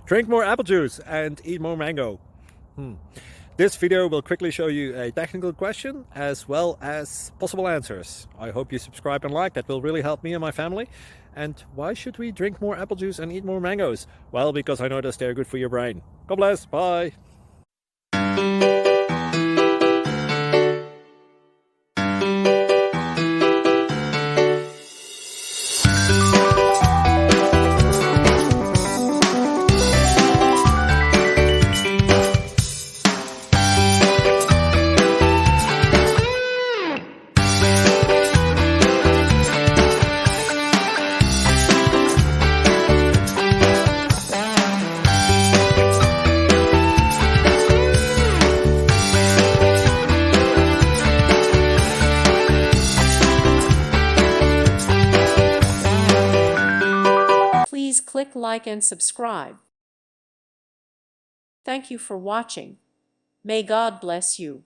Drink more apple juice and eat more mango. This video will quickly show you a technical question as well as possible answers. I hope you subscribe and like, that will really help me and my family. And why should we drink more apple juice and eat more mangoes? Well, because I noticed they're good for your brain. God bless, bye. Please click like and subscribe. Thank you for watching. May God bless you.